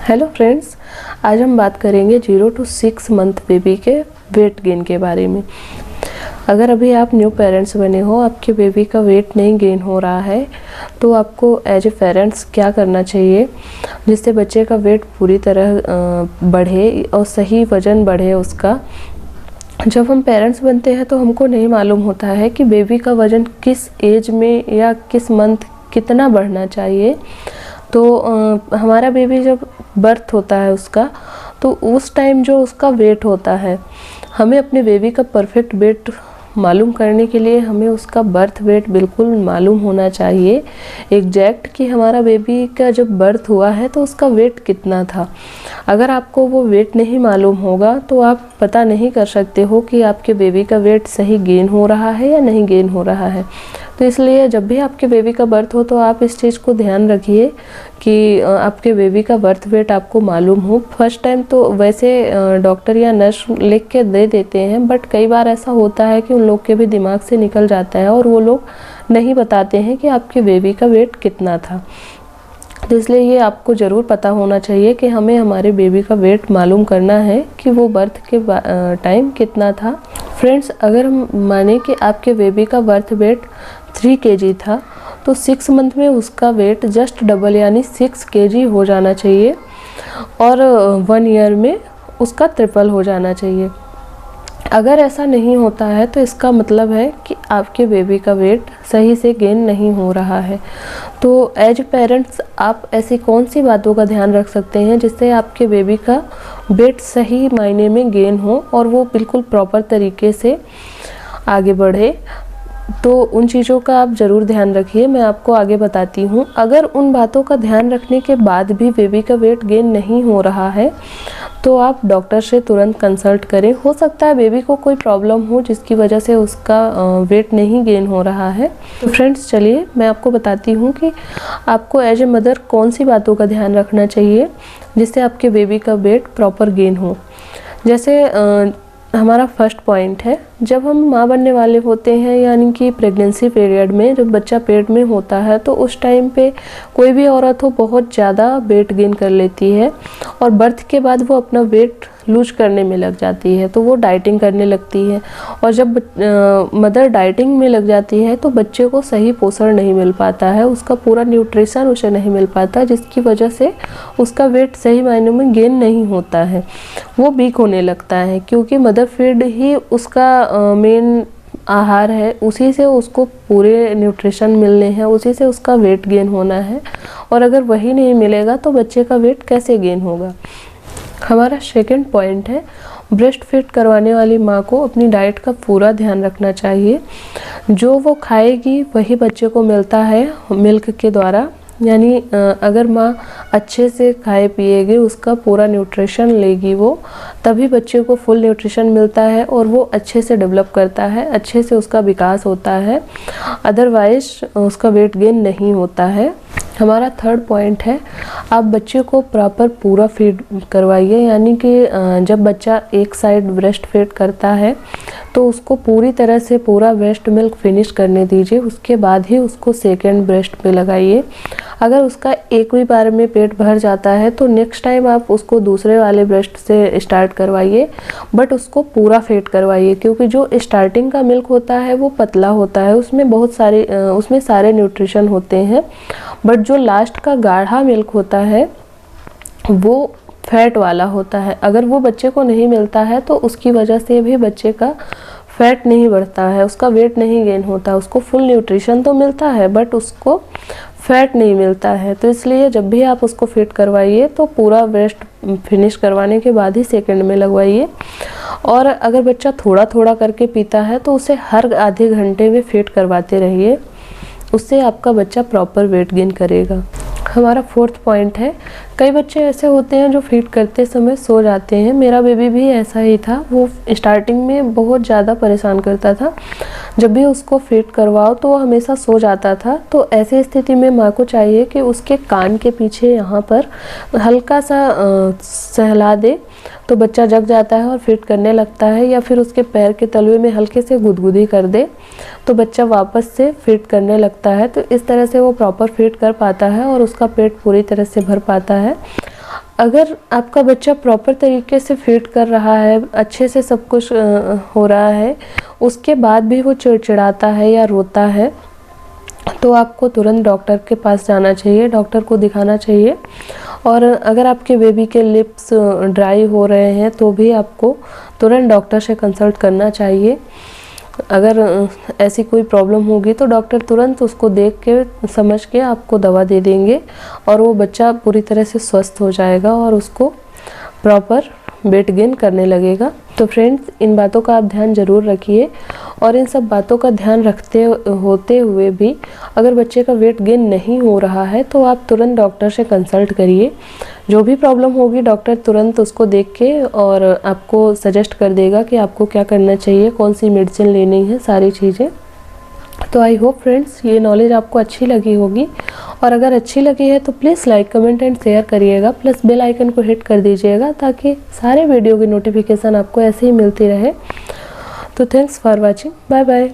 Hello friends, आज हम बात करेंगे 0 to 6 मंथ बेबी के वेट गेन के बारे में। अगर अभी आप न्यू पेरेंट्स बने हो, आपके बेबी का वेट नहीं गेन हो रहा है, तो आपको एज ए पेरेंट्स क्या करना चाहिए जिससे बच्चे का वेट पूरी तरह बढ़े और सही वज़न बढ़े उसका। जब हम पेरेंट्स बनते हैं तो हमको नहीं मालूम होता है कि बेबी का वज़न किस एज में या किस मंथ कितना बढ़ना चाहिए। तो हमारा बेबी जब बर्थ होता है उसका, तो उस टाइम जो उसका वेट होता है, हमें अपने बेबी का परफेक्ट वेट मालूम करने के लिए हमें उसका बर्थ वेट बिल्कुल मालूम होना चाहिए एग्जैक्ट कि हमारा बेबी का जब बर्थ हुआ है तो उसका वेट कितना था। अगर आपको वो वेट नहीं मालूम होगा तो आप पता नहीं कर सकते हो कि आपके बेबी का वेट सही गेन हो रहा है या नहीं गेन हो रहा है। तो इसलिए जब भी आपके बेबी का बर्थ हो तो आप इस चीज़ को ध्यान रखिए कि आपके बेबी का बर्थ वेट आपको मालूम हो। फर्स्ट टाइम तो वैसे डॉक्टर या नर्स लिख के दे देते हैं, बट कई बार ऐसा होता है कि उन लोग के भी दिमाग से निकल जाता है और वो लोग नहीं बताते हैं कि आपके बेबी का वेट कितना था। तो इसलिए ये आपको ज़रूर पता होना चाहिए कि हमें हमारे बेबी का वेट मालूम करना है कि वो बर्थ के टाइम कितना था। फ्रेंड्स, अगर हम माने कि आपके बेबी का बर्थ वेट 3 kg था, तो 6 मंथ में उसका वेट जस्ट डबल यानी 6 kg हो जाना चाहिए और 1 ईयर में उसका ट्रिपल हो जाना चाहिए। अगर ऐसा नहीं होता है तो इसका मतलब है कि आपके बेबी का वेट सही से गेन नहीं हो रहा है। तो एज पेरेंट्स आप ऐसी कौन सी बातों का ध्यान रख सकते हैं जिससे आपके बेबी का वेट सही मायने में गेन हो और वो बिल्कुल प्रॉपर तरीके से आगे बढ़े। तो उन चीज़ों का आप ज़रूर ध्यान रखिए, मैं आपको आगे बताती हूँ। अगर उन बातों का ध्यान रखने के बाद भी बेबी का वेट गेन नहीं हो रहा है तो आप डॉक्टर से तुरंत कंसल्ट करें। हो सकता है बेबी को कोई प्रॉब्लम हो जिसकी वजह से उसका वेट नहीं गेन हो रहा है। तो फ्रेंड्स, चलिए मैं आपको बताती हूँ कि आपको एज ए मदर कौन सी बातों का ध्यान रखना चाहिए जिससे आपके बेबी का वेट प्रॉपर गेन हो। जैसे हमारा फर्स्ट पॉइंट है, जब हम माँ बनने वाले होते हैं यानी कि प्रेगनेंसी पीरियड में जब बच्चा पेट में होता है तो उस टाइम पे कोई भी औरत हो बहुत ज़्यादा वेट गेन कर लेती है और बर्थ के बाद वो अपना वेट लूज करने में लग जाती है, तो वो डाइटिंग करने लगती है। और जब मदर डाइटिंग में लग जाती है तो बच्चे को सही पोषण नहीं मिल पाता है, उसका पूरा न्यूट्रिशन उसे नहीं मिल पाता, जिसकी वजह से उसका वेट सही मायनों में गेन नहीं होता है, वो वीक होने लगता है। क्योंकि मदर फीड ही उसका मेन आहार है, उसी से उसको पूरे न्यूट्रिशन मिलने हैं, उसी से उसका वेट गेन होना है। और अगर वही नहीं मिलेगा तो बच्चे का वेट कैसे गेन होगा। हमारा सेकंड पॉइंट है, ब्रेस्ट फीड करवाने वाली माँ को अपनी डाइट का पूरा ध्यान रखना चाहिए। जो वो खाएगी वही बच्चे को मिलता है मिल्क के द्वारा, यानी अगर माँ अच्छे से खाए पिएगी, उसका पूरा न्यूट्रिशन लेगी वो, तभी बच्चे को फुल न्यूट्रिशन मिलता है और वो अच्छे से डेवलप करता है, अच्छे से उसका विकास होता है। अदरवाइज उसका वेट गेन नहीं होता है। हमारा थर्ड पॉइंट है, आप बच्चे को प्रॉपर पूरा फीड करवाइए, यानी कि जब बच्चा एक साइड ब्रेस्ट फीड करता है तो उसको पूरी तरह से पूरा ब्रेस्ट मिल्क फिनिश करने दीजिए, उसके बाद ही उसको सेकेंड ब्रेस्ट पे लगाइए। अगर उसका एक भी बार में पेट भर जाता है तो नेक्स्ट टाइम आप उसको दूसरे वाले ब्रेस्ट से स्टार्ट करवाइए, बट उसको पूरा फीड करवाइए। क्योंकि जो स्टार्टिंग का मिल्क होता है वो पतला होता है, उसमें बहुत सारे उसमें सारे न्यूट्रिशन होते हैं, बट जो लास्ट का गाढ़ा मिल्क होता है वो फैट वाला होता है। अगर वो बच्चे को नहीं मिलता है तो उसकी वजह से भी बच्चे का फैट नहीं बढ़ता है, उसका वेट नहीं गेन होता। उसको फुल न्यूट्रिशन तो मिलता है बट उसको फैट नहीं मिलता है। तो इसलिए जब भी आप उसको फीड करवाइए तो पूरा ब्रेस्ट फिनिश करवाने के बाद ही सेकंड में लगवाइए। और अगर बच्चा थोड़ा थोड़ा करके पीता है तो उसे हर आधे घंटे में फीड करवाते रहिए, उससे आपका बच्चा प्रॉपर वेट गेन करेगा। हमारा फोर्थ पॉइंट है, कई बच्चे ऐसे होते हैं जो फीड करते समय सो जाते हैं। मेरा बेबी भी ऐसा ही था, वो स्टार्टिंग में बहुत ज़्यादा परेशान करता था। जब भी उसको फीड करवाओ तो वो हमेशा सो जाता था। तो ऐसी स्थिति में माँ को चाहिए कि उसके कान के पीछे यहाँ पर हल्का सा सहला दे तो बच्चा जग जाता है और फीड करने लगता है, या फिर उसके पैर के तलवे में हल्के से गुदगुदी कर दे तो बच्चा वापस से फीड करने लगता है। तो इस तरह से वो प्रॉपर फीड कर पाता है और उसका पेट पूरी तरह से भर पाता है। अगर आपका बच्चा प्रॉपर तरीके से फीड कर रहा है, अच्छे से सब कुछ हो रहा है, उसके बाद भी वो चिड़चिड़ाता है या रोता है, तो आपको तुरंत डॉक्टर के पास जाना चाहिए, डॉक्टर को दिखाना चाहिए। और अगर आपके बेबी के लिप्स ड्राई हो रहे हैं तो भी आपको तुरंत डॉक्टर से कंसल्ट करना चाहिए। अगर ऐसी कोई प्रॉब्लम होगी तो डॉक्टर तुरंत उसको देख के समझ के आपको दवा दे देंगे और वो बच्चा पूरी तरह से स्वस्थ हो जाएगा और उसको प्रॉपर वेट गेन करने लगेगा। तो फ्रेंड्स, इन बातों का आप ध्यान ज़रूर रखिए और इन सब बातों का ध्यान रखते होते हुए भी अगर बच्चे का वेट गेन नहीं हो रहा है तो आप तुरंत डॉक्टर से कंसल्ट करिए। जो भी प्रॉब्लम होगी डॉक्टर तुरंत उसको देख के और आपको सजेस्ट कर देगा कि आपको क्या करना चाहिए, कौन सी मेडिसिन लेनी है, सारी चीज़ें। तो आई होप फ्रेंड्स ये नॉलेज आपको अच्छी लगी होगी, और अगर अच्छी लगी है तो please like, comment and share करिएगा, प्लस बेल आइकन को हिट कर दीजिएगा ताकि सारे वीडियो की नोटिफिकेशन आपको ऐसे ही मिलती रहे। तो thanks for watching, bye bye.